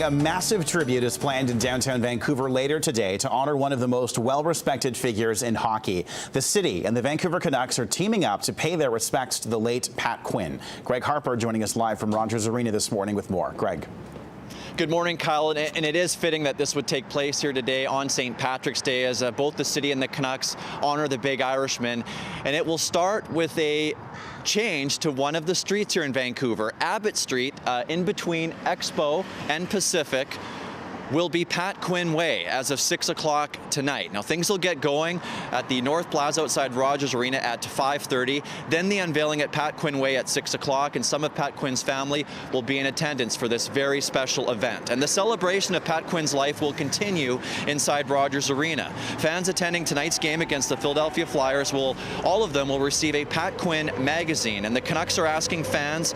A massive tribute is planned in downtown Vancouver later today to honor one of the most well-respected figures in hockey. The city and the Vancouver Canucks are teaming up to pay their respects to the late Pat Quinn. Greg Harper joining us live from Rogers Arena this morning with more. Greg. Good morning, Kyle, and it is fitting that this would take place here today on St. Patrick's Day as both the city and the Canucks honor the big Irishman. And it will start with a change to one of the streets here in Vancouver. Abbott Street, in between Expo and Pacific, will be Pat Quinn Way as of 6 o'clock tonight. Now, things will get going at the North Plaza outside Rogers Arena at 5:30. Then the unveiling at Pat Quinn Way at 6 o'clock, and some of Pat Quinn's family will be in attendance for this very special event. And the celebration of Pat Quinn's life will continue inside Rogers Arena. Fans attending tonight's game against the Philadelphia Flyers all of them will receive a Pat Quinn magazine. And the Canucks are asking fans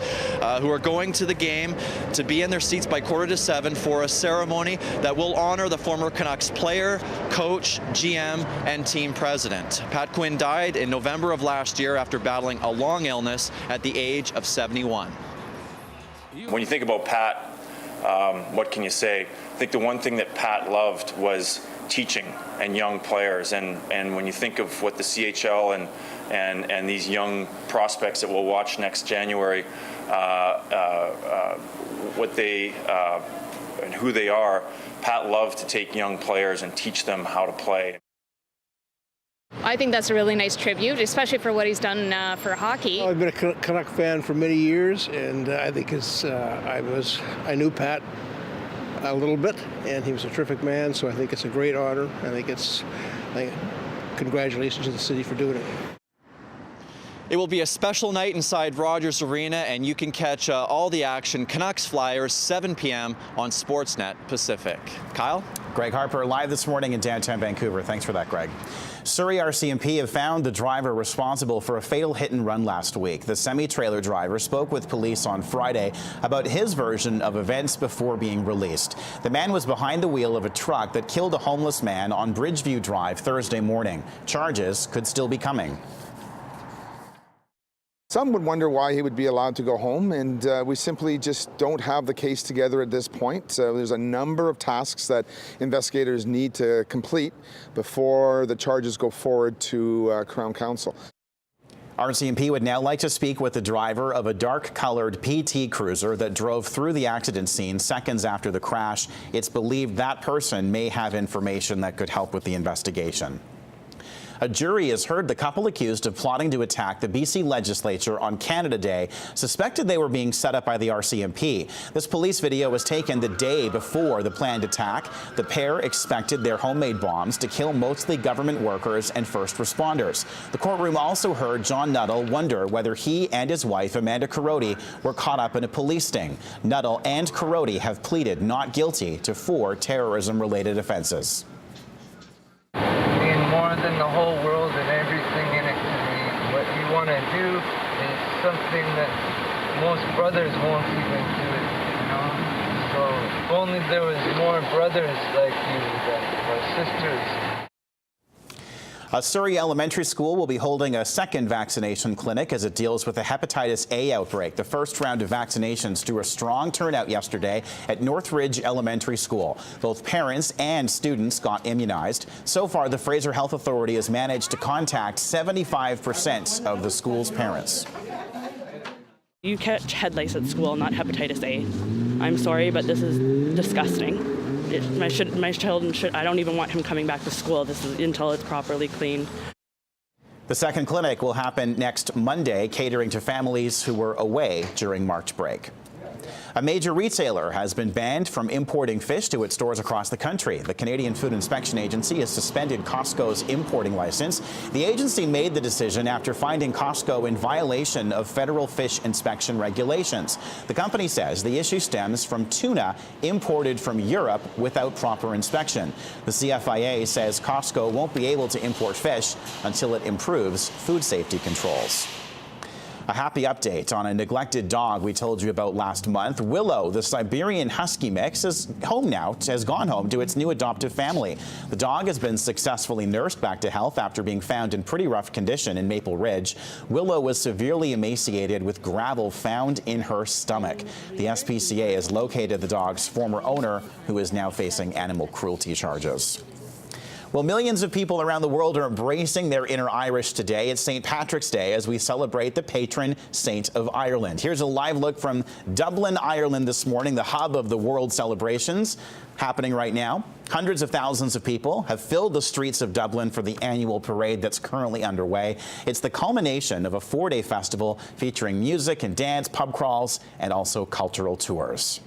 who are going to the game to be in their seats by 6:45 for a ceremony that will honor the former Canucks player, coach, GM, and team president. Pat Quinn died in November of last year after battling a long illness at the age of 71. When you think about Pat, what can you say? I think the one thing that Pat loved was teaching and young players. And when you think of what the CHL and these young prospects that we'll watch next January, what they and who they are, Pat loved to take young players and teach them how to play. I think that's a really nice tribute, especially for what he's done for hockey. I've been a Canuck fan for many years, and I think I knew Pat a little bit, and he was a terrific man, so I think it's a great honor. I think congratulations to the city for doing it. It will be a special night inside Rogers Arena, and you can catch all the action, Canucks Flyers, 7 p.m. on Sportsnet Pacific. Kyle? Greg Harper live this morning in downtown Vancouver. Thanks for that, Greg. Surrey RCMP have found the driver responsible for a fatal hit and run last week. The semi-trailer driver spoke with police on Friday about his version of events before being released. The man was behind the wheel of a truck that killed a homeless man on Bridgeview Drive Thursday morning. Charges could still be coming. Some would wonder why he would be allowed to go home, and we simply just don't have the case together at this point. There's a number of tasks that investigators need to complete before the charges go forward to Crown Counsel. RCMP would now like to speak with the driver of a dark-colored PT Cruiser that drove through the accident scene seconds after the crash. It's believed that person may have information that could help with the investigation. A jury has heard the couple accused of plotting to attack the BC legislature on Canada Day suspected they were being set up by the RCMP. This police video was taken the day before the planned attack. The pair expected their homemade bombs to kill mostly government workers and first responders. The courtroom also heard John Nuttall wonder whether he and his wife, Amanda Carodi, were caught up in a police sting. Nuttall and Carodi have pleaded not guilty to 4 terrorism-related offenses. More than the whole world and everything in it to me. What you want to do is something that most brothers won't even do it, you know? So if only there was more brothers like you, or sisters. A Surrey elementary school will be holding a second vaccination clinic as it deals with a hepatitis A outbreak. The first round of vaccinations drew a strong turnout yesterday at Northridge Elementary School. Both parents and students got immunized. So far, the Fraser Health Authority has managed to contact 75% of the school's parents. You catch head lice at school, not hepatitis A. I'm sorry, but this is disgusting. My children I don't even want him coming back to school until it's properly cleaned. The second clinic will happen next Monday, catering to families who were away during March break. A major retailer has been banned from importing fish to its stores across the country. The Canadian Food Inspection Agency has suspended Costco's importing license. The agency made the decision after finding Costco in violation of federal fish inspection regulations. The company says the issue stems from tuna imported from Europe without proper inspection. The CFIA says Costco won't be able to import fish until it improves food safety controls. A happy update on a neglected dog we told you about last month. Willow, the Siberian Husky mix, has gone home to its new adoptive family. The dog has been successfully nursed back to health after being found in pretty rough condition in Maple Ridge. Willow was severely emaciated with gravel found in her stomach. The SPCA has located the dog's former owner, who is now facing animal cruelty charges. Well, millions of people around the world are embracing their inner Irish today. It's St. Patrick's Day as we celebrate the patron saint of Ireland. Here's a live look from Dublin, Ireland this morning, the hub of the world celebrations happening right now. Hundreds of thousands of people have filled the streets of Dublin for the annual parade that's currently underway. It's the culmination of a 4-day festival featuring music and dance, pub crawls, and also cultural tours.